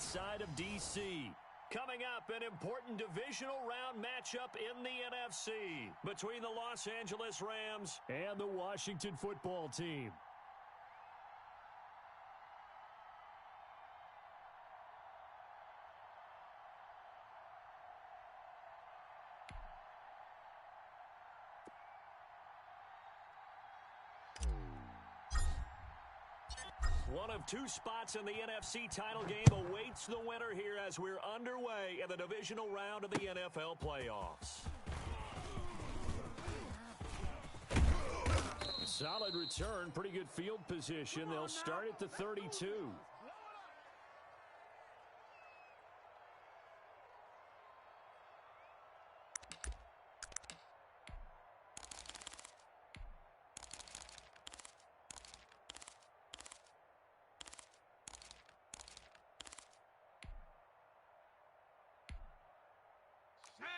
south side of D.C. Coming up, an important divisional round matchup in the NFC between the Los Angeles Rams and the Washington football team. One of two spots in the NFC title game awaits the winner here as we're underway in the divisional round of the NFL playoffs. Solid return, pretty good field position. They'll start at the 32.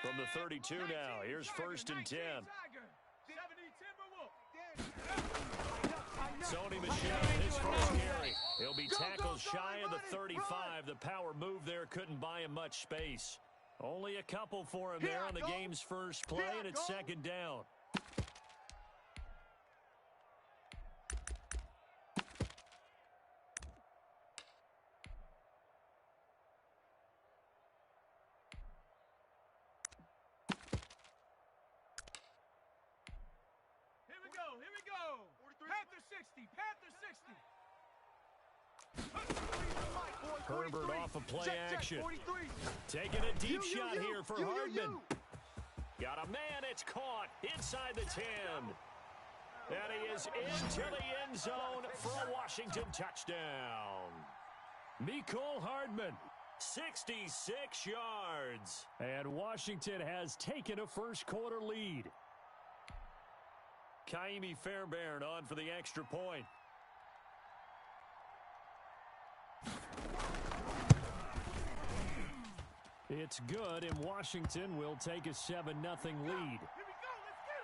From the 32 now, here's 1st and 10. Sony Michel, his first carry. He'll be tackled shy of the 35. The power move there couldn't buy him much space. Only a couple for him there on the game's first play, and it's 2nd down. Here we go. Panther 60. Herbert off of play action. Taking a deep shot here for Hardman. Got a man, it's caught inside the 10. And he is into the end zone for a Washington touchdown. Mecole Hardman, 66 yards. And Washington has taken a first quarter lead. Kaimi Fairbairn on for the extra point. It's good, and Washington will take a 7-0 lead. Here we go, let's get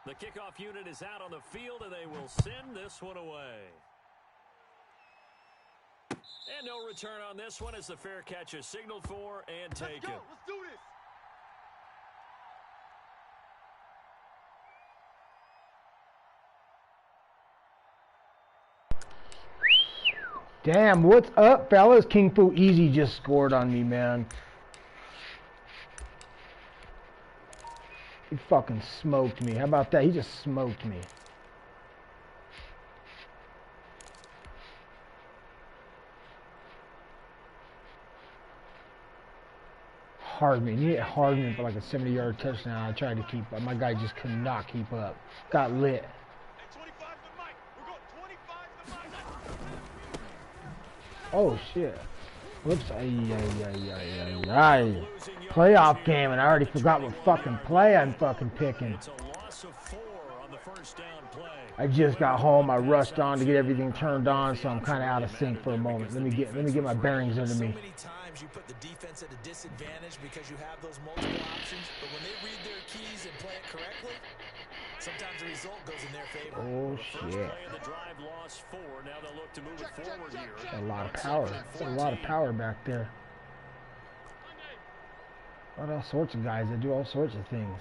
The kickoff unit is out on the field, and they will send this one away. And no return on this one as the fair catch is signaled for and taken. Let's go. Let's do this. Damn, what's up, fellas? King Fu Easy just scored on me, man. He fucking smoked me. How about that? He just smoked me. Hardman. He hit Hardman for like a 70-yard touchdown. I tried to keep up. My guy just could not keep up. Got lit. Oh, shit. Whoops. Playoff game, and I already forgot what fucking play I'm fucking picking. It's a loss of 4 on the first down play. I just got home. I rushed on to get everything turned on, so I'm kind of out of sync for a moment. Let me get my bearings under me. So many times you put the defense at a disadvantage because you have those multiple options, but when they read their keys and play it correctly, sometimes the result goes in their favor. Oh, shit. The drive lost 4. Now they'll look to move it forward here. A lot of power. A lot of power back there. Got all sorts of guys that do all sorts of things.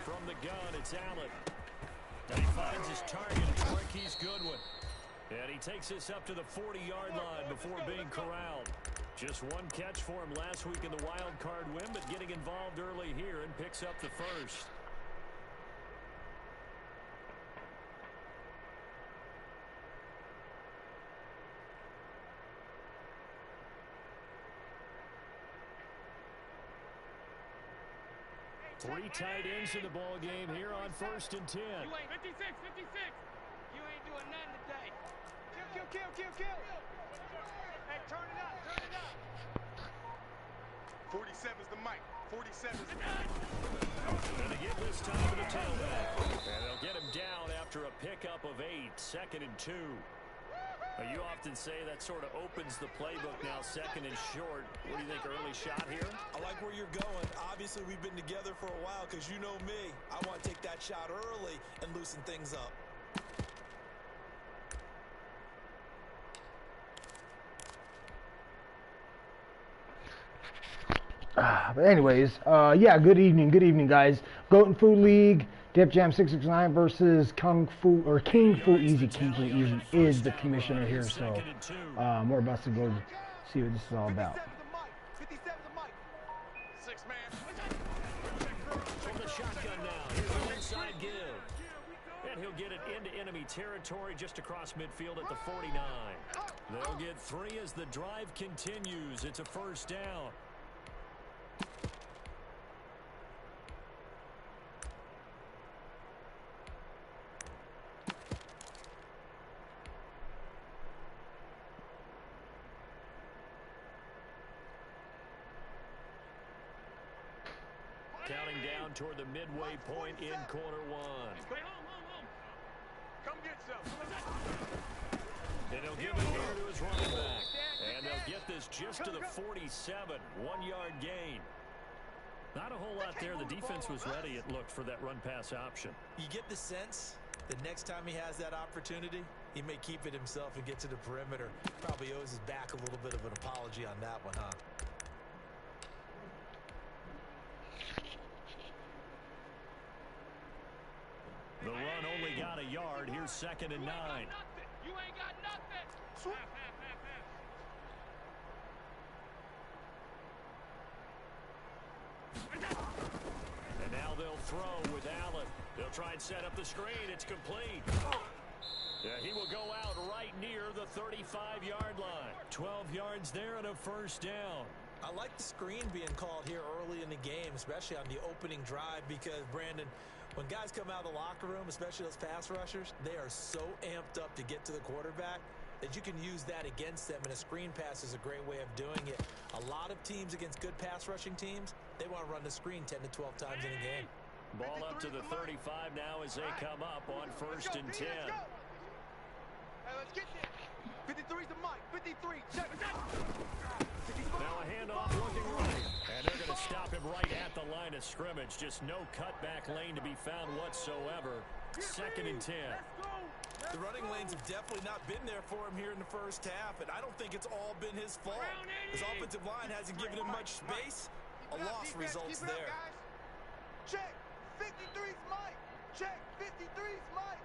From the gun, it's Allen. And he finds his target. It's Marquise Goodwin. And he takes this up to the 40-yard line before being corralled. Just one catch for him last week in the wild card win, but getting involved early here and picks up the first. Three tight ends in the ball game here on 1st and 10. You ain't 56. You ain't doing nothing today. Kill. Hey, turn it up. 47's the mic. 47's the mic. And again this time to the tailback. 2nd and 2. You often say that sort of opens the playbook now, 2nd and short. What do you think, early shot here? I like where you're going. Obviously, we've been together for a while because you know me. I want to take that shot early and loosen things up. But anyways, yeah, good evening, guys. GoatNFu League, Defjam669 versus King Fu Easy. King Fu Easy is the commissioner here, so we're about to go see what this is all about. From the shotgun now, here's an inside give. And he'll get it into enemy territory just across midfield at the 49. They'll get 3 as the drive continues. It's a first down. Counting down toward the midway point in quarter 1. Come get some. And he'll give it here to his running back. And they'll get this just to the 47. 1-yard gain. Not a whole lot there. The defense was ready, it looked, for that run-pass option. You get the sense that next time he has that opportunity, he may keep it himself and get to the perimeter. Probably owes his back a little bit of an apology on that one, huh? The run only got a yard. Here's 2nd and 9. You ain't got nothing. And now they'll throw with Allen. They'll try and set up the screen. It's complete. Yeah, he will go out right near the 35-yard line. 12 yards there and a first down. I like the screen being called here early in the game, especially on the opening drive, because, Brandon, when guys come out of the locker room, especially those pass rushers, they are so amped up to get to the quarterback that you can use that against them, and a screen pass is a great way of doing it. A lot of teams against good pass rushing teams, they want to run the screen 10 to 12 times in a game. Ball up to the 35 now as they come up on 1st and 10. Hey, let's get this. 53's the mic. 53. Check. Now a handoff looking right. And they're going to stop him right at the line of scrimmage. Just no cutback lane to be found whatsoever. 2nd and 10. The running lanes have definitely not been there for him here in the first half, and I don't think it's all been his fault. His offensive line hasn't given him much space. A loss results there. Check. 53's Mike. Check. 53's Mike.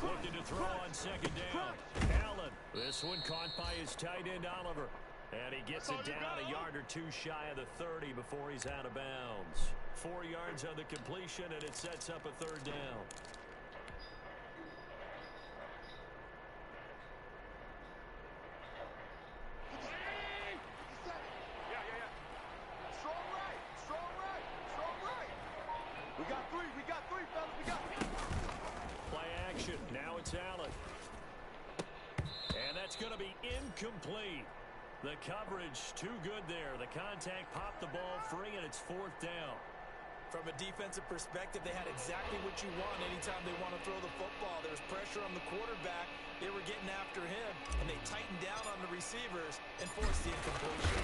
Looking to throw on 2nd down. Allen. This one caught by his tight end, Oliver. And he gets it down a yard or 2 shy of the 30 before he's out of bounds. 4 yards on the completion, and it sets up a 3rd down. We got three, fellas. We got Play action. Now it's Allen. And that's going to be incomplete. The coverage too good there. The contact popped the ball free, and it's 4th down. From a defensive perspective, they had exactly what you want anytime they want to throw the football. There's pressure on the quarterback. They were getting after him, and they tightened down on the receivers and forced the incompletion.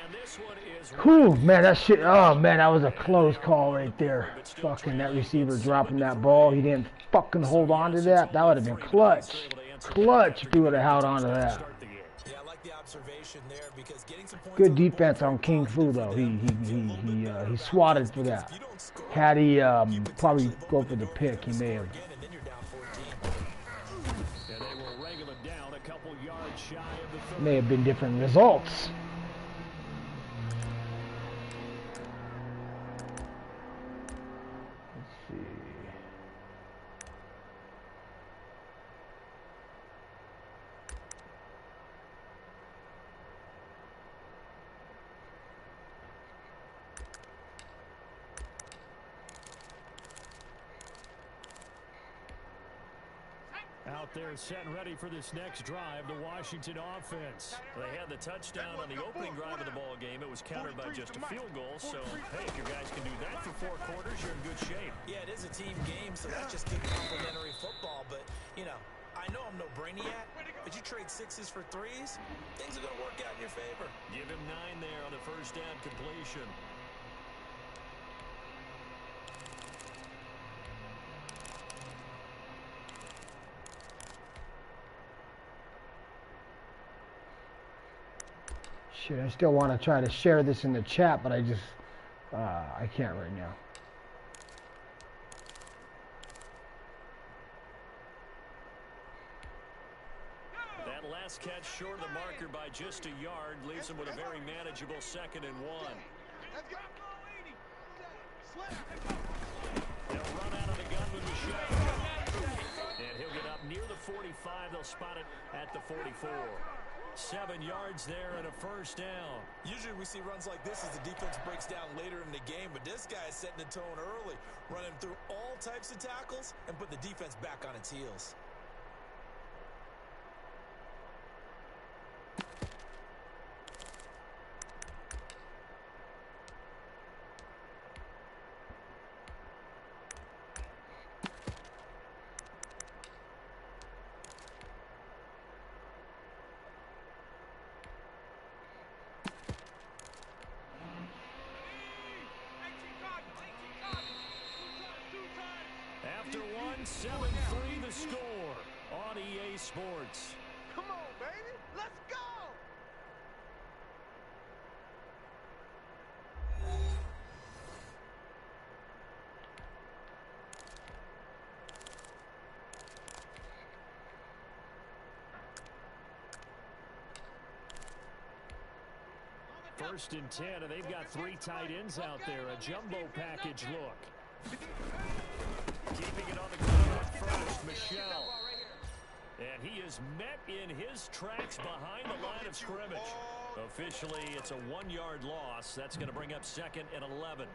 And this one is... Whew, man, that shit, oh, man, that was a close call right there. Fucking that receiver dropping that ball. He didn't fucking hold on to that. That would have been clutch. Clutch if he would have held on to that. Yeah, I like the observation there because getting some points. Good defense on King Fu though. He swatted for that. Had he probably go for the pick, he may have. May have been different results. Out out there setting ready for this next drive, the Washington offense. They had the touchdown on the opening drive of the ball game. It was countered by just a field goal. So, hey, if your guys can do that for 4 quarters, you're in good shape. Yeah, it is a team game, so that's just good complementary football. But, you know, I know I'm no brainiac, but you trade 6s for 3s, things are going to work out in your favor. Give him 9 there on the first down completion. Shit, I still want to try to share this in the chat, but I just, I can't right now. That last catch short of the marker by just a yard leaves him with a very manageable 2nd and 1. They'll run out of the gun with Michelle. And he'll get up near the 45. They'll spot it at the 44. 7 yards there and a first down. Usually we see runs like this as the defense breaks down later in the game, but this guy is setting the tone early, running through all types of tackles and put the defense back on its heels. After 7-3 the score on EA Sports. Come on, baby. Let's go. First and 10, and they've got 3 tight ends out there. A jumbo package look. Keeping it on the ground first, Michelle. And he is met in his tracks behind the line of scrimmage. Officially, it's a 1-yard loss. That's going to bring up 2nd and 11.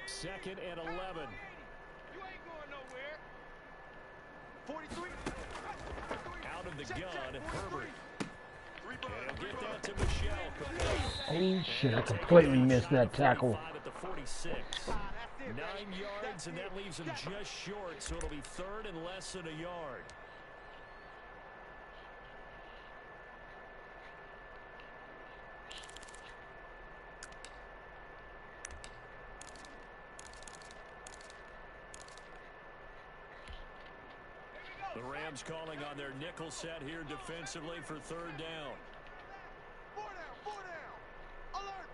Second and 11. You ain't going nowhere. 43. Out of the gun, Herbert. And he'll get that to Michelle. Oh shit, I completely missed that tackle. At the 46. 9 yards, and that leaves him just short, so it'll be 3rd and less than a yard. The Rams calling on their nickel set here defensively for 3rd down. 4 down. Alert.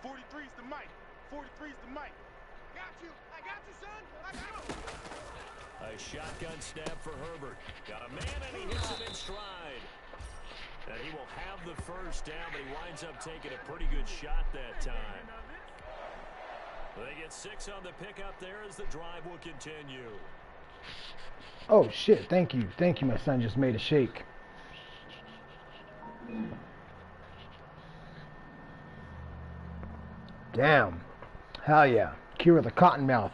43's the mic. 43's the mic. I got you, son. I got you. A shotgun snap for Herbert. Got a man, and he hits him in stride. And he will have the first down, but he winds up taking a pretty good shot that time. They get 6 on the pickup there as the drive will continue. Oh shit, thank you. Thank you, my son just made a shake. Damn. Hell yeah. Cure the cotton mouth.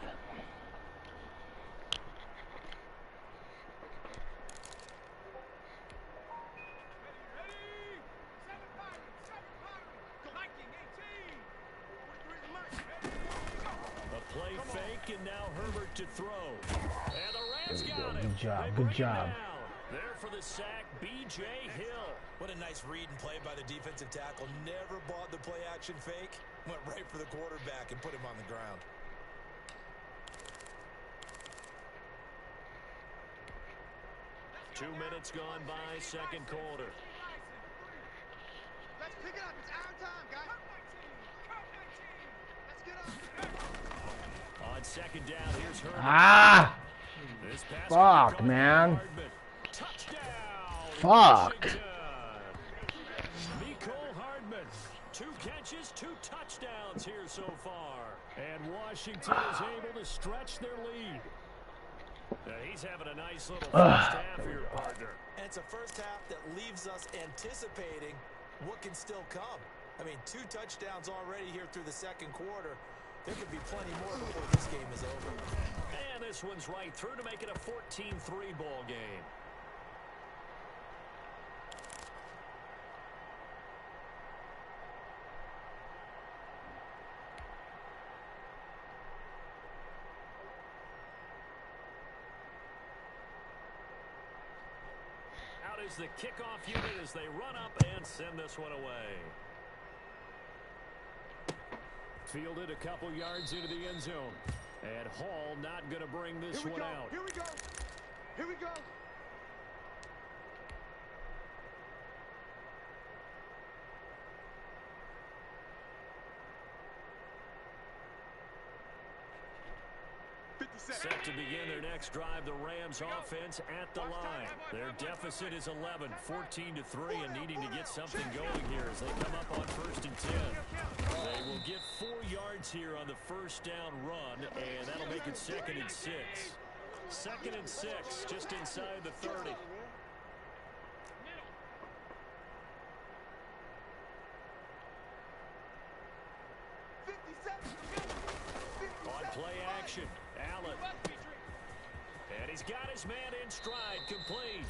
A play fake, and now Herbert to throw. And the Rams got it. Good job, They good bring it job. down. There for the sack, B.J. Hill. What a nice read and play by the defensive tackle. Never bought the play action fake. Went right for the quarterback and put him on the ground. Two minutes gone by, second quarter. Let's pick it up. It's our time, guys. Let's get up. On second down, here's Herbert. Ah! This pass Fuck, caught man. Hardman. Touchdown. Fuck. Washington. Washington is able to stretch their lead. He's having a nice little first half here, partner. And it's a first half that leaves us anticipating what can still come. I mean, 2 touchdowns already here through the second quarter. There could be plenty more before this game is over. And this one's right through to make it a 14-3 ball game. Out is the kickoff unit as they run up and send this one away. Fielded a couple yards into the end zone. And Hall not going to bring this one out. Here we go. Here we go. Set to begin their next drive, the Rams offense at the line. Their deficit is 11, 14-3, and needing to get something going here as they come up on 1st and 10. They will get 4 yards here on the first down run, and that'll make it 2nd and 6. 2nd and 6, just inside the 30. On play action, Allen. And he's got his man in stride, complete.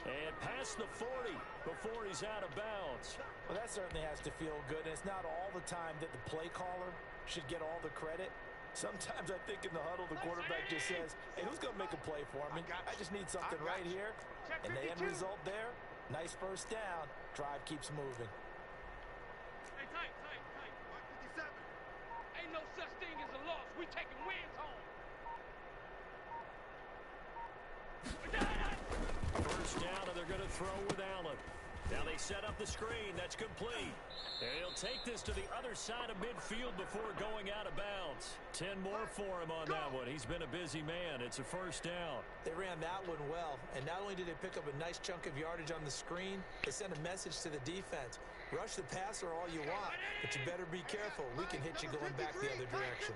And past the 40 before he's out of bounds. Well, that certainly has to feel good. And it's not all the time that the play caller should get all the credit. Sometimes I think in the huddle, the quarterback just says, hey, who's going to make a play for me? I just need something right here. And the end result there, nice first down. Drive keeps moving. Hey, tight. 157. Ain't no such thing as a loss. We taking wins home. First down, and they're going to throw with Allen. Now they set up the screen. That's complete. And he'll take this to the other side of midfield before going out of bounds. 10 more for him on that one. He's been a busy man. It's a first down. They ran that one well. And not only did they pick up a nice chunk of yardage on the screen, they sent a message to the defense. Rush the passer all you want, but you better be careful. We can hit you going back the other direction.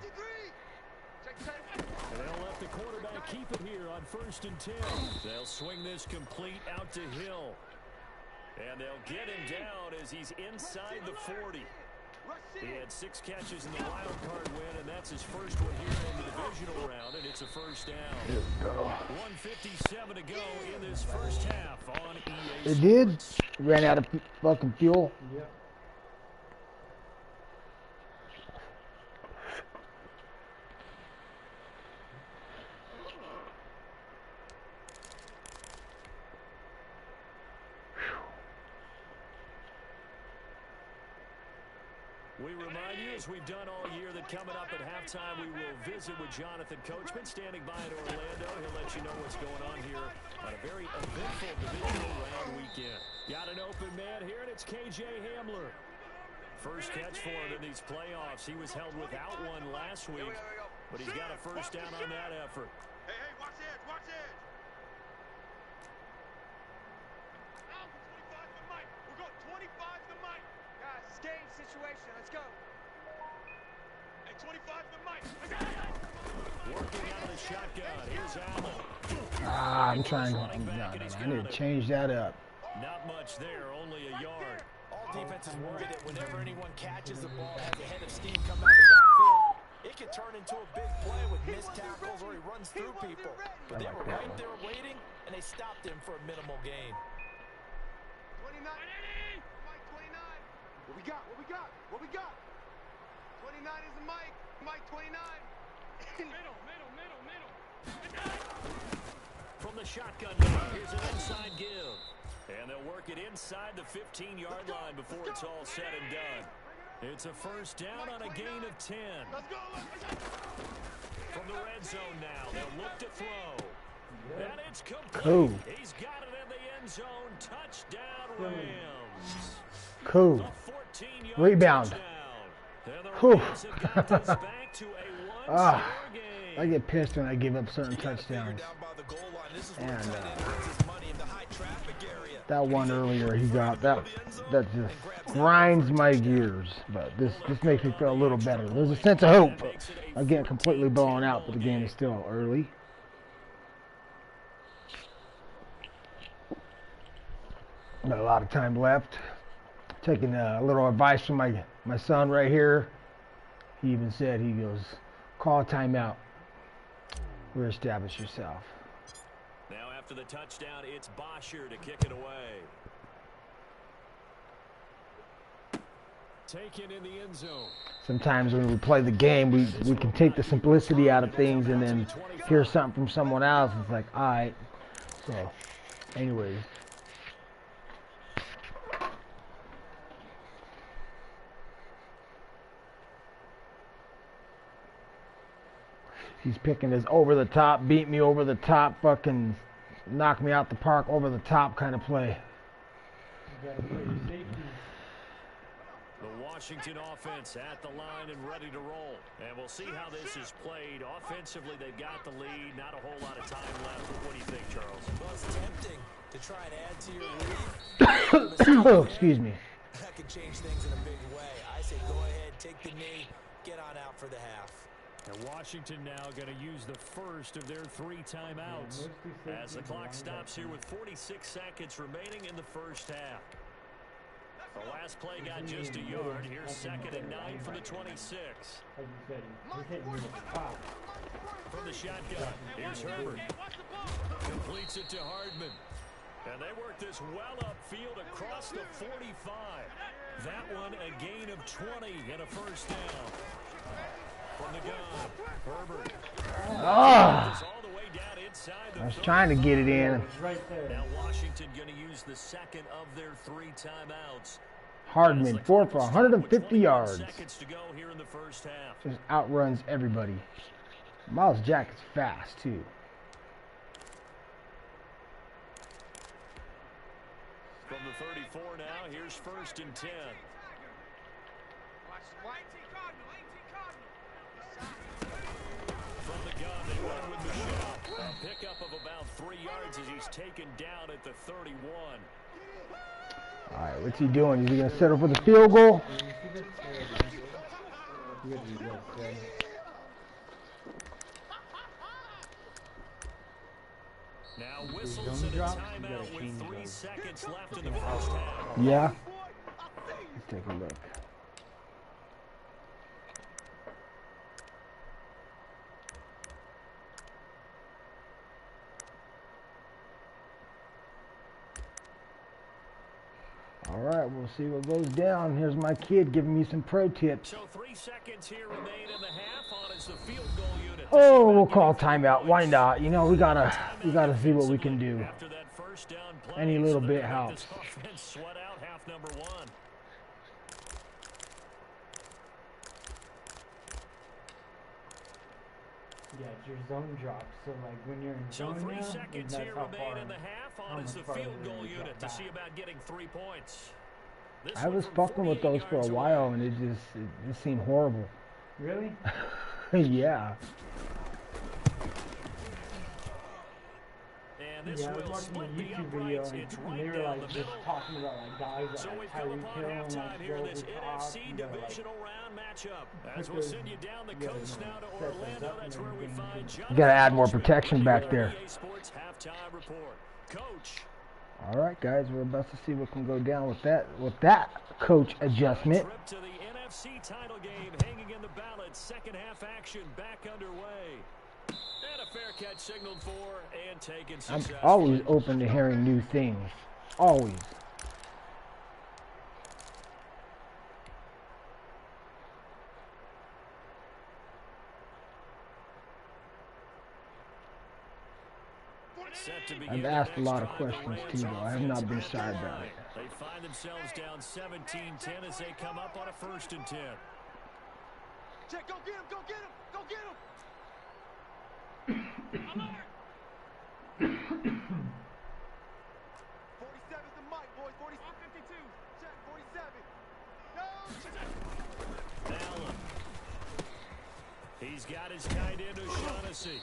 And they'll let the quarterback keep it here on 1st and 10. They'll swing this complete out to Hill. And they'll get him down as he's inside the 40. He had 6 catches in the wild card win, and that's his first one here in the divisional round, and it's a first down. 1:57 to go in this first half on EA. It did. Ran out of fucking fuel. Yep. We remind you, as we've done all year, that coming up at halftime, we will visit with Jonathan Coachman standing by in Orlando. He'll let you know what's going on here on a very eventful divisional round weekend. Got an open man here, and it's KJ Hamler. First catch for him in these playoffs. He was held without one last week, but he's got a first down on that effort. Hey, watch edge, watch edge. We're going 25 to Mike. Guys, it's game situation. Let's go. Hey, 25 to Mike. Working out of the shotgun. Here's Allen. I'm trying to. I need to change that up. Not much there, only a yard. All defenses worry that whenever anyone catches the ball, has a head of steam come out of the backfield, it can turn into a big play with missed tackles or he runs through people. But they were right there waiting, and they stopped him for a minimal gain. 29. Mike, 29. What we got? 29 is the Mike. Mike, 29. Middle. From the shotgun now, here's an inside give. And they'll work it inside the 15-yard line before it's all said and done. It's a first down on a gain of 10. Let's go. From the red zone now, they'll look to throw. And it's complete. Cool. He's got it in the end zone. Touchdown, Rams. Cool. A 14-yard Rebound. touchdown. And the Whew. Rams have got this back to a one-score game. I get pissed when I give up certain touchdowns. And that one earlier he got, that's just grinds my gears, but this makes me feel a little better. There's a sense of hope. I'm getting completely blown out, but the game is still early. Got a lot of time left. Taking a little advice from my son right here. He even said, he goes, call a timeout. Reestablish yourself. Now after the touchdown, it's Bosher to kick it away. Taken in the end zone. Sometimes when we play the game, we can take the simplicity out of things and then hear something from someone else. It's like, all right. So, anyways. He's picking his over the top, beat me over the top, fucking knock me out the park over the top kind of play. The Washington offense at the line and ready to roll. And we'll see how this is played. Offensively, they've got the lead. Not a whole lot of time left. What do you think, Charles? Well, it's tempting to try and add to your lead. Oh, excuse me. That could change things in a big way. I say go ahead, take the knee, get on out for the half. And Washington now going to use the first of their 3 timeouts as the clock stops here with 46 seconds remaining in the first half. The last play got just a yard. Here's 2nd and 9 for the 26. From the shotgun, here's Herbert. Completes it to Hardman. And they work this well upfield across the 45. That one a gain of 20 and a first down. From the gun, Herbert. All the way down inside the I was trying to get it in. Now Washington going to use the second of their 3 timeouts. Hardman, 4 for 150 yards. Seconds to go here in the first half. Just outruns everybody. Miles Jack is fast too. From the 34 now, here's 1st and 10. From the gun, they run with Michelle. A pickup of about 3 yards as he's taken down at the 31. All right, what's he doing? Is he going to settle for the field goal? Now whistles in a timeout with 3 seconds left in the first half. Yeah. Let's take a look. All right, we'll see what goes down. Here's my kid giving me some pro tips. So 3 seconds here remain in the half on as the field goal unit. Oh, we'll call timeout. Why not? You know, we gotta see what we can do. After that first down play, Any little bit helps. Sweat out half number 1. Yeah, it's your zone drop. So like when you're in zone So 3 now, seconds that's here how remain far, in the half how on as much the field farther goal you unit drop to see back. about getting 3 points. This I one was from fucking with 48 those for a yards while, away. and it just seemed horrible. Really? Yeah. And this Yeah, I was will watching a split the YouTube video uprights. and It's they right were down like the just middle. talking about like guys So like we've come Tyreek upon Hill and halftime like here in this Joe NFC like, divisional round matchup. As put we'll those send you down the together coast and now to set those Orlando. up and That's where we everything. find You Jonathan gotta add more Coachman protection with back your there. NBA Sports halftime report. Coach. All right, guys, we're about to see what can go down with that coach adjustment. Trip to the NFC title game hanging in the balance. Second half action back underway. And a fair catch signaled for and taken I'm successfully. always open to hearing new things. Always. Set to begin I've the asked a next lot of drive. The questions Rams too, though. I have not been offense shy at the about line. it. They find themselves down 17-10 as they come up on a 1st and 10. Check, go get him, go get him, go get him. 47's the mic, boys. 52. Check, 47. No, check. Allen. He's got his tight end O'Shaughnessy.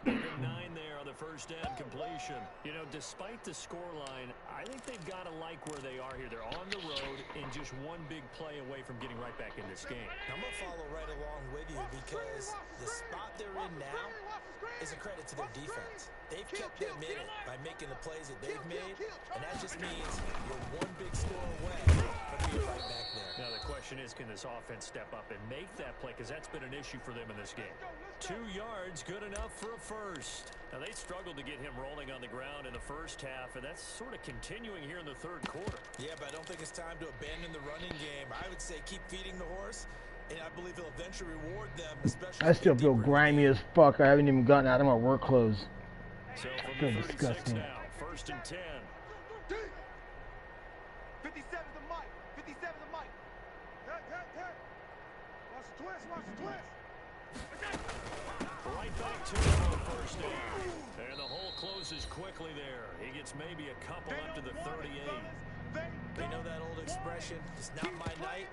Number 9 there on the first down completion. You know, despite the scoreline, I think they've got to like where they are here. They're on the road and just one big play away from getting right back in this game. I'm going to follow right along with you because the spot they're in now is a credit to their defense. They've kept them in it by making the plays that they've made, and that just means you're one big score away from being right back there. Now the question is, can this offense step up and make that play? Because that's been an issue for them in this game. 2 yards, good enough for a first. Now they struggled to get him rolling on the ground in the first half, and that's sort of continuing here in the third quarter. Yeah, but I don't think it's time to abandon the running game. I would say keep feeding the horse, and I believe he'll eventually reward them, especially. I still feel grimy as fuck. I haven't even gotten out of my work clothes. So I feel disgusting. Now, 1st and 10. 57 to Mike. 57 to Mike. Hey. Watch the twist. Watch the twist. Right back to him on the first down. And the hole closes quickly there. He gets maybe a couple up to the 38. You know that old expression, it's not my night?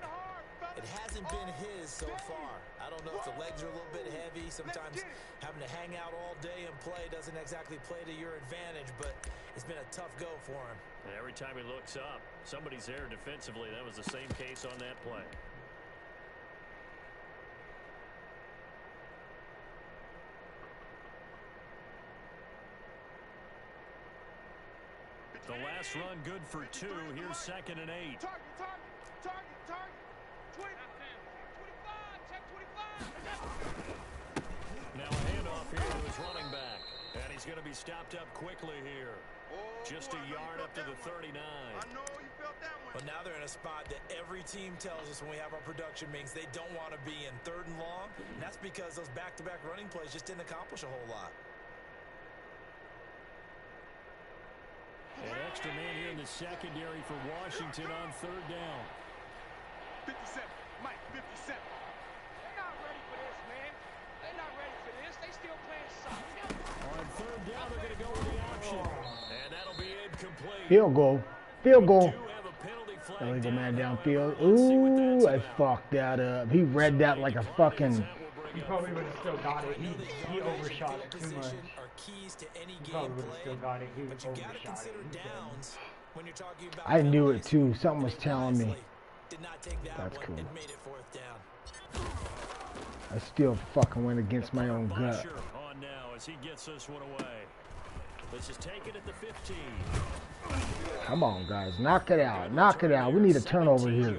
It hasn't been his so far. I don't know if the legs are a little bit heavy. Sometimes having to hang out all day and play doesn't exactly play to your advantage, but it's been a tough go for him. And every time he looks up, somebody's there defensively. That was the same case on that play. The last run good for 2. Here's 2nd and 8. Target. 25, check 25. Now a handoff here to his running back. And he's going to be stopped up quickly here. Just a yard up to the 39. I know you felt that one. But now they're in a spot that every team tells us when we have our production meetings they don't want to be in, 3rd and long. And that's because those back-to-back running plays just didn't accomplish a whole lot. An extra man here in the secondary for Washington on 3rd down. 57. Mike, 57. They're not ready for this, man. They're not ready for this. They still playing soccer. On 3rd down, they're going to go with the option. And that'll be incomplete. Field goal. Field goal. Do have a penalty flag Illegal man down. downfield. Let's see what Ooh, that's I about. fucked that up. He read that like a fucking... He probably would have still got it. He overshot it too much. Are keys to any He game probably would have still play, got it. He but you got to overshot consider it. downs when you're talking about. I knew it penalties. too. Something was telling me. Did not take that That's one cool. and made it 4th down. I still fucking went against my own gut. Bosher on now as he gets this one away. This is taken at the 15. Come on, guys. Knock it out. Knock it out. We need a turnover here.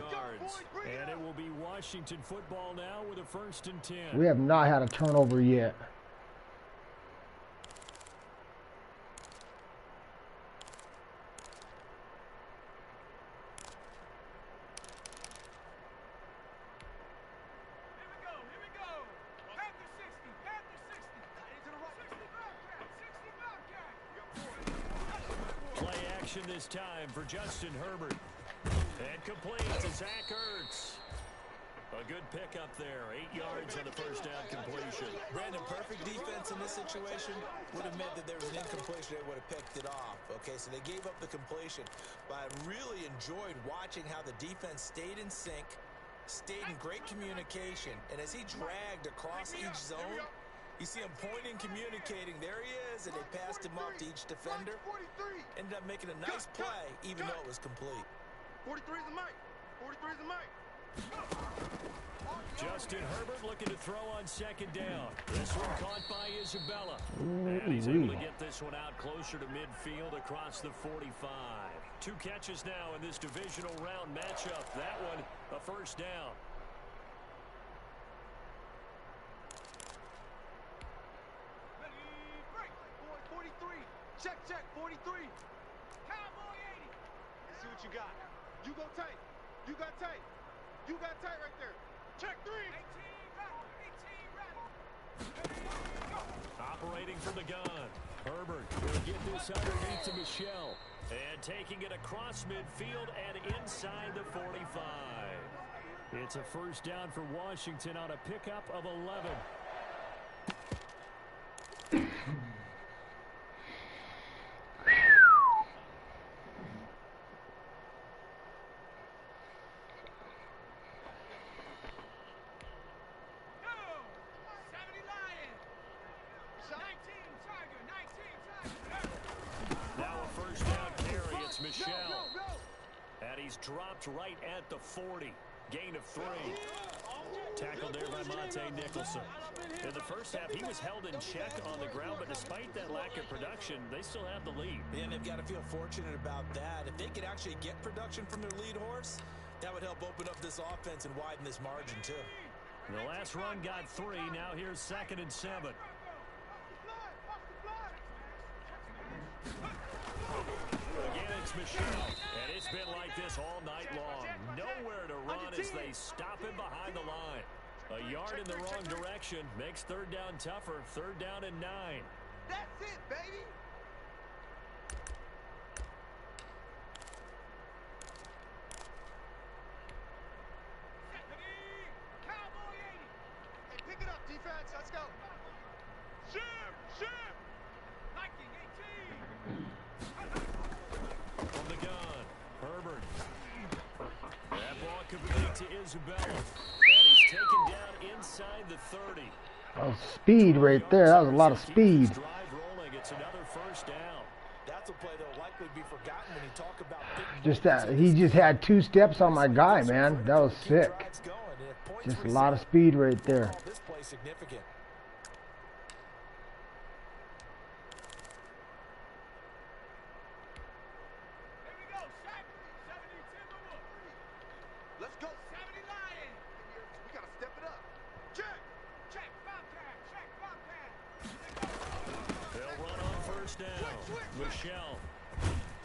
And it will be Washington football now with a 1st and 10. We have not had a turnover yet. Here we go. Panther 60. Panther 60. Into the right. 60 Bobcat. Play action this time for Justin Herbert. And complete to Zach Ertz. A good pickup there. 8 yards on the first down completion. Brandon, perfect defense in this situation would have meant that there was an incompletion. They would have picked it off. Okay, so they gave up the completion. But I really enjoyed watching how the defense stayed in sync, stayed in great communication. And as he dragged across each zone, you see him pointing, communicating. There he is, and they passed him up to each defender. Ended up making a nice play, even though it was complete. 43 is the mic. 43 is the mic. Justin Herbert looking to throw on 2nd down. This one caught by Isabella. Ooh, And he's able to get this one out closer to midfield across the 45. 2 catches now in this divisional round matchup. That one, a first down. Break. 43. Check. 43. Cowboy 80. Let's see what you got. You go tight. You got tight. You got tight right there. Check 3. 18 rattle. Operating from the gun. Herbert will get this underneath to Michelle. And taking it across midfield and inside the 45. It's a first down for Washington on a pickup of 11. it's Michelle. And he's dropped right at the 40. Gain of 3. Tackled there by Monte Nicholson. In the first half, he was held in check on the ground, but despite that lack of production, they still have the lead. And they've got to feel fortunate about that. If they could actually get production from their lead horse, that would help open up this offense and widen this margin, too. The last run got 3. Now here's 2nd and 7. Again, it's Michelle. And it's been like this all night long. Nowhere to run as they stop him behind the line. A yard in the wrong direction makes 3rd down tougher. 3rd down and 9. That's it, baby. Hey, pick it up, defense. Let's go. Shim. Nike 18. From the gun, Herbert. That ball complete to Isabella. And he's taken down inside the 30. Oh, speed right there. That was a lot of speed. Drive rolling. It's another 1st down. That's a play that will likely be forgotten when you talk about Just that he just had 2 steps on my guy, man. That was sick. Just a lot of speed right there. This play significant. Let's go. 70 Lions. We got to step it up. Check. Bobcat. They'll run on 1st down. Michelle.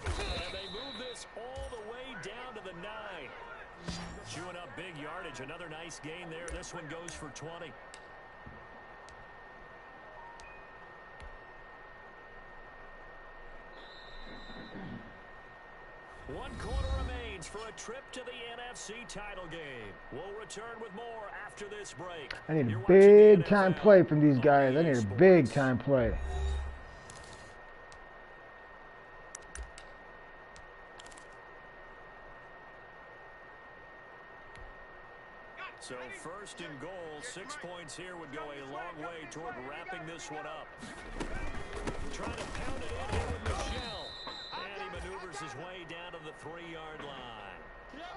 And they move this all the way down to the 9. Chewing up big yardage. Another nice gain there. This one goes for 20. One quarter remains for a trip to the NFC title game. We'll return with more after this break. I need a big time play from these guys. I need a big time play. So 1st and goal, 6 points here would go a long way toward wrapping this one up. Trying to pound it in here with Michelle. And he maneuvers his way down to the 3-yard line.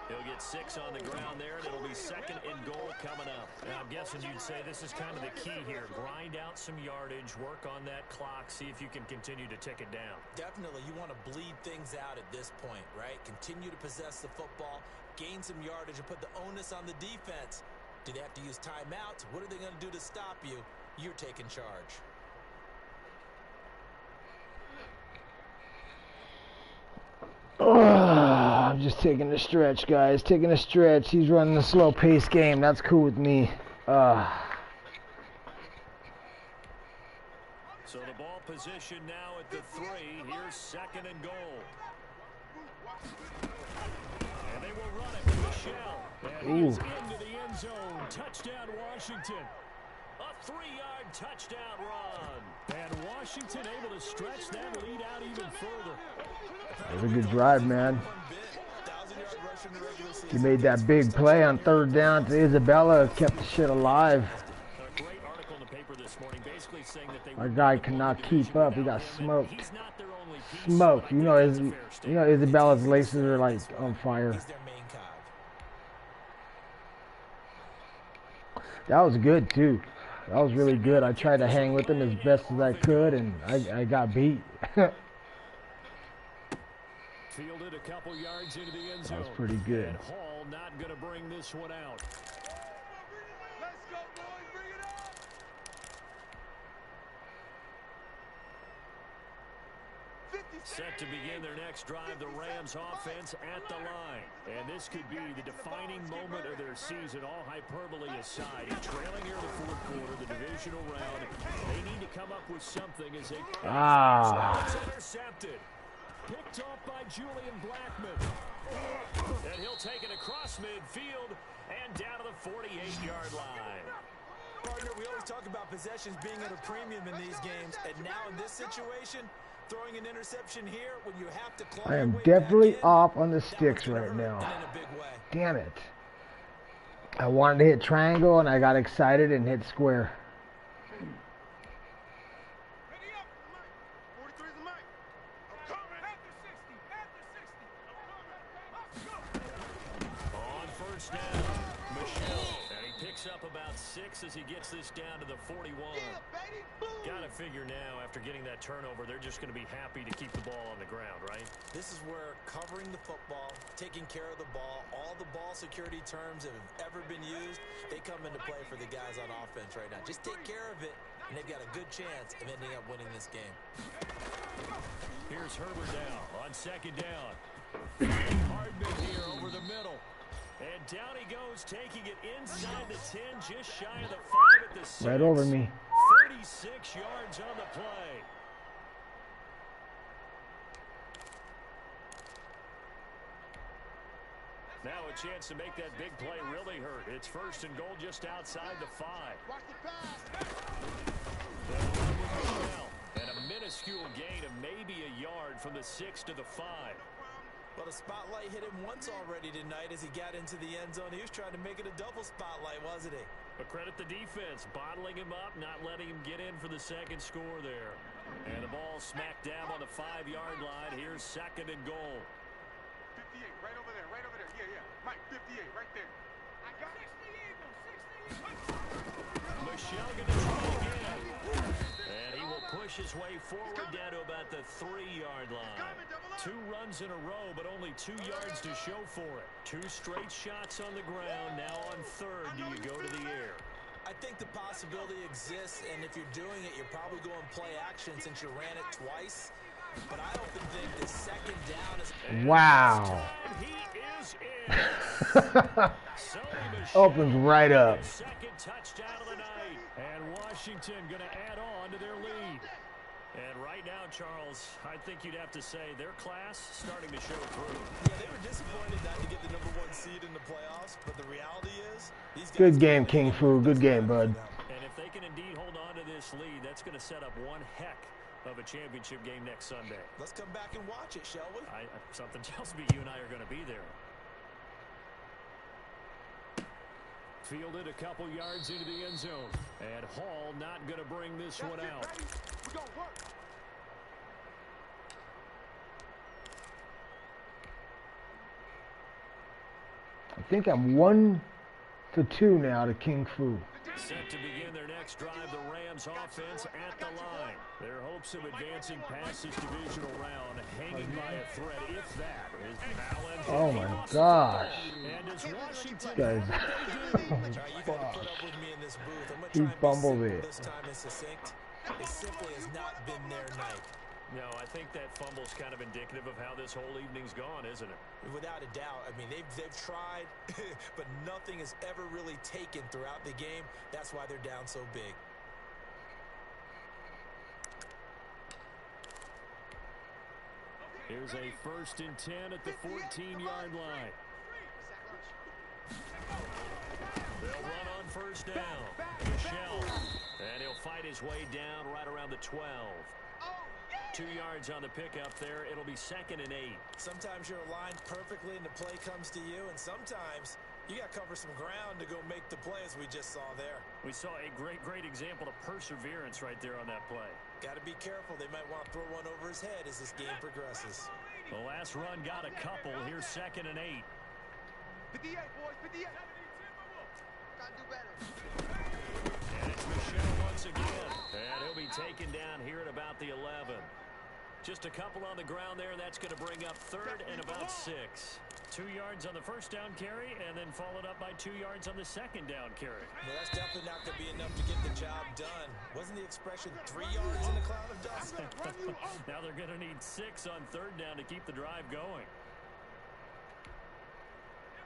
He'll get 6 on the ground there, and it'll be 2nd and goal coming up. Now, I'm guessing you'd say this is kind of the key here. Grind out some yardage, work on that clock, see if you can continue to tick it down. Definitely, you want to bleed things out at this point, right? Continue to possess the football, gain some yardage, and put the onus on the defense. Do they have to use timeouts? What are they going to do to stop you? You're taking charge. I'm just taking a stretch, guys. Taking a stretch. He's running a slow-paced game. That's cool with me. So the ball position now at the 3. Here's 2nd and goal. And they will run it to Michelle. And he is into the end zone. Touchdown, Washington. A 3-yard touchdown run. And Washington able to stretch that lead out even further. That was a good drive, man. He made that big play on 3rd down to Isabella. Kept the shit alive. A great article in the paper this morning basically saying that they Our guy cannot keep up. He got smoked. Smoked. You know, Isabella's laces are like on fire. That was good too. That was really good. I tried to hang with him as best as I could, and I got beat. Fielded a couple yards into the end zone. That was pretty good. And Hall not going to bring this one out. Let's go, boys. Bring it up. Set to begin their next drive, the Rams offense at the line. And this could be the defining moment of their season, all hyperbole aside. Trailing here in the 4th quarter, the divisional round. They need to come up with something as they... It's intercepted. Picked off by Julian Blackman. And he'll take it across midfield and down to the 48-yard line. Partner, we always talk about possessions being at a premium in these games, and now in this situation, throwing an interception here when you have to claw I am definitely off on the sticks right now. Damn it. I wanted to hit triangle, and I got excited and hit square. about 6 as he gets this down to the 41. Yeah, baby. Boom. Got to figure now, after getting that turnover, they're just going to be happy to keep the ball on the ground, right? This is where covering the football, taking care of the ball, all the ball security terms that have ever been used, they come into play for the guys on offense right now. Just take care of it, and they've got a good chance of ending up winning this game. Here's Herbert down on second down. Hardman here over the middle. And down he goes, taking it inside the 10, just shy of the 5 at the 6. Right over me. 36 yards on the play. Now a chance to make that big play really hurt. It's 1st and goal just outside the 5. Watch the pass. And a minuscule gain of maybe a yard from the 6 to the 5. Well, the spotlight hit him once already tonight as he got into the end zone. He was trying to make it a double spotlight, wasn't he? But credit the defense, bottling him up, not letting him get in for the second score there. And the ball smack dab on the 5-yard line. Here's 2nd and goal. 58, right over there, right over there. Yeah, yeah. Mike, 58, right there. I got 60 Eagles, 60 Eagles. Michelle going to try again. And he will push his way forward down to about the 3-yard line. 2 runs in a row, but only 2 yards to show for it. 2 straight shots on the ground. Now on 3rd, do you go to the air? I think the possibility exists, and if you're doing it, you're probably going play action since you ran it twice. But I often think the 2nd down is... Wow. He is in. Opens right up. 2nd touchdown of the night. And Washington going to add on to their lead. And right now, Charles, I think you'd have to say their class starting to show through. Yeah, they were disappointed not to get the #1 seed in the playoffs, but the reality is these guys... Good game, King Fu. Good game, bud. And if they can indeed hold on to this lead, that's going to set up one heck of a championship game next Sunday. Let's come back and watch it, shall we? Something tells me you and I are going to be there. Fielded a couple yards into the end zone. And Hall not going to bring this one out. We're going to work. I think I'm 1-2 now to King Fu. Set to begin their next drive, the Rams offense at the line. Their hopes of advancing past this divisional round hanging by a thread, if that, is balanced. Oh my gosh. And as Washington, Guys. He fumbled it. This time is succinct. It simply has not been their night. No, I think that fumble's kind of indicative of how this whole evening's gone, isn't it? Without a doubt. I mean, they've tried, but nothing has ever really taken throughout the game. That's why they're down so big. Here's a 1st and 10 at the 14-yard line. They'll run on 1st down. Michelle. And he'll fight his way down right around the 12. 2 yards on the pickup there. It'll be 2nd and 8. Sometimes you're aligned perfectly and the play comes to you, and sometimes you got to cover some ground to go make the play, as we just saw there. We saw a great example of perseverance right there on that play. Got to be careful. They might want to throw one over his head as this game progresses. The last run got a couple. Here's 2nd and 8. 58, boys, 58. Got to do better. And it's Michelle once again. And he'll be taken down here at about the 11. Just a couple on the ground there. That's going to bring up 3rd and about 6. 2 yards on the 1st down carry, and then followed up by 2 yards on the 2nd down carry. Well, that's definitely not going to be enough to get the job done. Wasn't the expression 3 yards in a cloud of dust? Now they're going to need 6 on 3rd down to keep the drive going.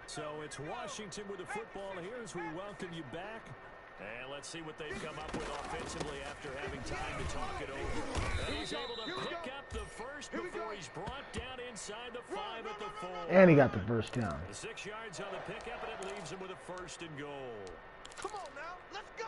So it's Washington with the football here as we welcome you back. And let's see what they've come up with offensively after having time to talk it over. And he's able to pick up the 1st before he's brought down inside the 5 at the 4. And he got the 1st down. The 6 yards on the pickup, and it leaves him with a 1st and goal. Come on now, let's go.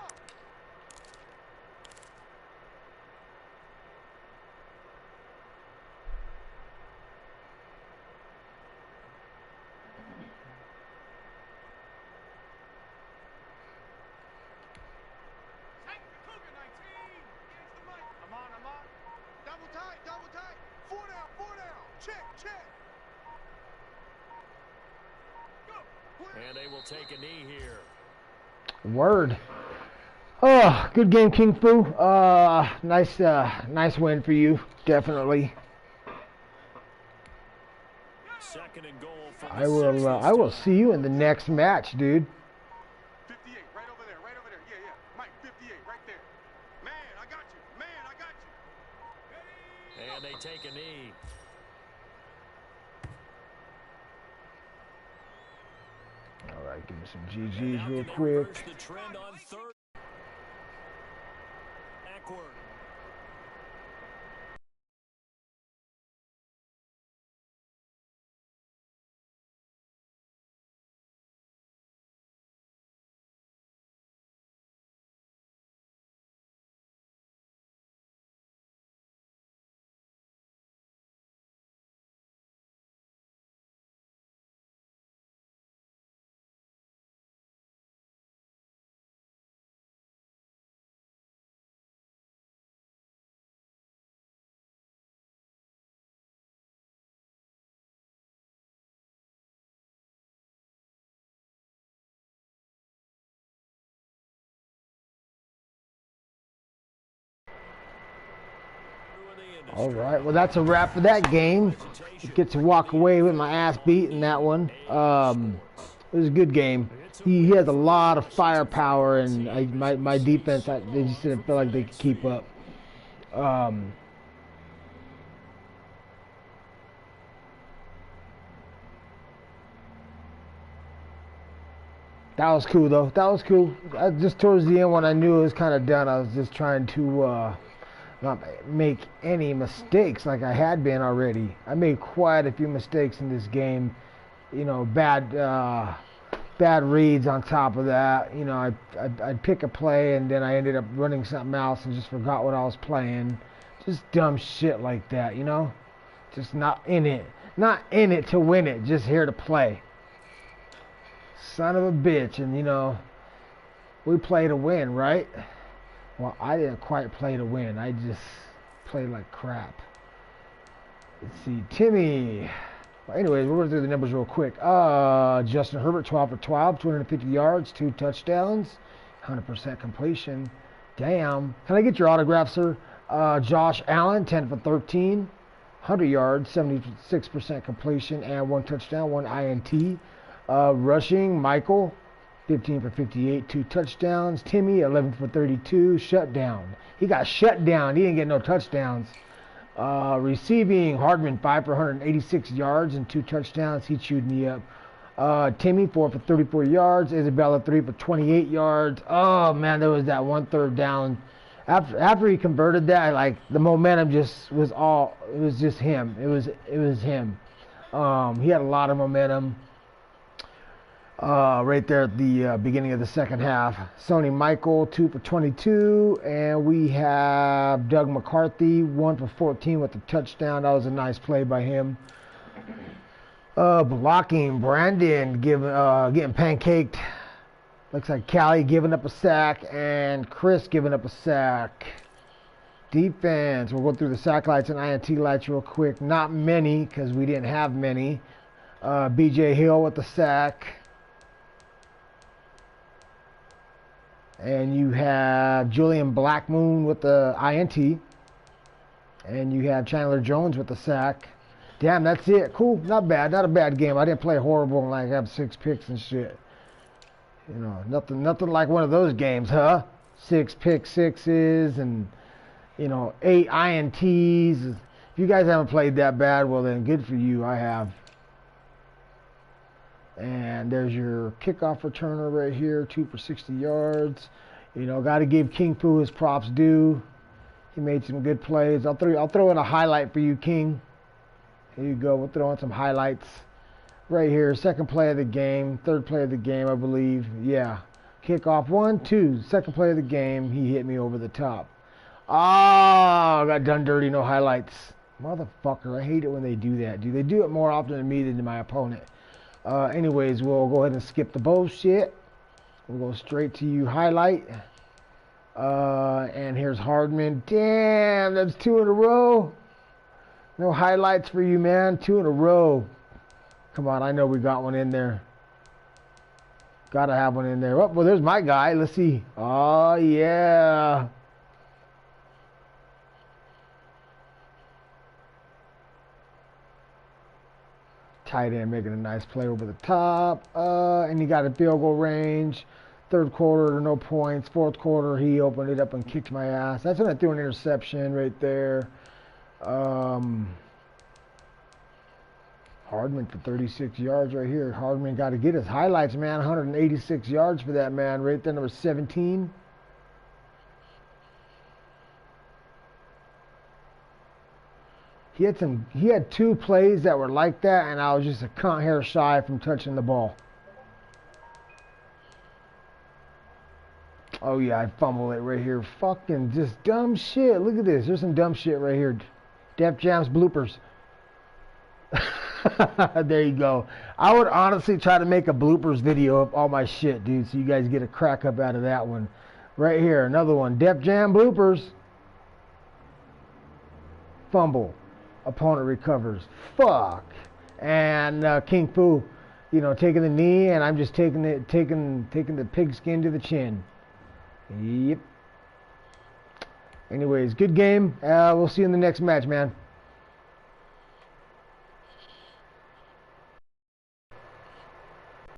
Double tight. 4 down. Check. And they will take a knee here. Word. Oh, good game, King Fu. Nice win for you, definitely. Second and goal for the I will see you in the next match, dude. 58, right over there, right over there. Yeah, yeah. Mike, 58, right there. Man, I got you. Man, I got you. And they take a knee. All right, give me some GGs real quick. The trend on third. Backward. All right, well, that's a wrap for that game. Get to walk away with my ass beat in that one. It was a good game. He has a lot of firepower, and my defense, they just didn't feel like they could keep up. That was cool, though. That was cool. Just towards the end, when I knew it was kind of done, I was just trying to not make any mistakes like I had been already. I made quite a few mistakes in this game. You know, bad reads on top of that. You know, I'd pick a play and then I ended up running something else and just forgot what I was playing. Just dumb shit like that, you know? Just not in it. Not in it to win it, just here to play. Son of a bitch. And, you know, we play to win, right? Well, I didn't quite play to win. I just played like crap. Let's see. Timmy. Well, anyways, we're going through the numbers real quick. Justin Herbert, 12 for 12, 250 yards, 2 touchdowns, 100% completion. Damn. Can I get your autograph, sir? Josh Allen, 10 for 13, 100 yards, 76% completion, and 1 touchdown, 1 INT. Rushing, Michael, 15 for 58, 2 touchdowns. Timmy, 11 for 32, shut down. He got shut down. He didn't get no touchdowns. Receiving, Hardman, 5 for 186 yards and 2 touchdowns. He chewed me up. Timmy, 4 for 34 yards. Isabella, 3 for 28 yards. Oh, man, there was that 1 third down. After he converted that, like, the momentum just was all, it was just him. It was him. He had a lot of momentum. Right there at the beginning of the second half. Sonny Michael, 2 for 22. And we have Doug McCarthy, 1 for 14 with the touchdown. That was a nice play by him. Blocking, Brandon getting pancaked. Looks like Callie giving up a sack and Chris giving up a sack. Defense, we'll go through the sack lights and INT lights real quick. Not many because we didn't have many. BJ Hill with the sack. And you have Julian Blackmoon with the INT. And you have Chandler Jones with the sack. Damn, that's it. Cool. Not bad. Not a bad game. I didn't play horrible and like have 6 picks and shit. You know, nothing like one of those games, huh? 6 pick sixes and, you know, 8 INTs. If you guys haven't played that bad, well then good for you. I have. And there's your kickoff returner right here, 2 for 60 yards. You know, got to give King Fu his props due. He made some good plays. I'll throw in a highlight for you, King. Here you go. We'll throw in some highlights right here. Second play of the game, third play of the game, I believe. Yeah. Kickoff 1, 2. Second play of the game. He hit me over the top. Oh, got done dirty. No highlights. Motherfucker. I hate it when they do that, dude. They do it more often to me than to my opponent. Anyways, we'll go ahead and skip the bullshit. We'll go straight to you highlight. And here's Hardman. Damn, that's 2 in a row. No highlights for you, man. 2 in a row. Come on, I know we got one in there. Gotta have one in there. Oh, well, there's my guy. Let's see. Oh, yeah. Tight end making a nice play over the top. And he got a field goal range. Third quarter, no points. Fourth quarter, he opened it up and kicked my ass. That's when I threw an interception right there. Hardman for 36 yards right here. Hardman got to get his highlights, man. 186 yards for that man right there, number 17. He had 2 plays that were like that, and I was just a cunt hair shy from touching the ball. Oh yeah, I fumbled it right here. Fucking just dumb shit. Look at this. There's some dumb shit right here. Def Jam's bloopers. There you go. I would honestly try to make a bloopers video of all my shit, dude, so you guys get a crack up out of that one. Right here, another one. Def Jam bloopers. Fumble. Opponent recovers. Fuck. And King Fu, you know, taking the knee, and I'm just taking the pigskin to the chin. Yep. Anyways, good game. We'll see you in the next match, man.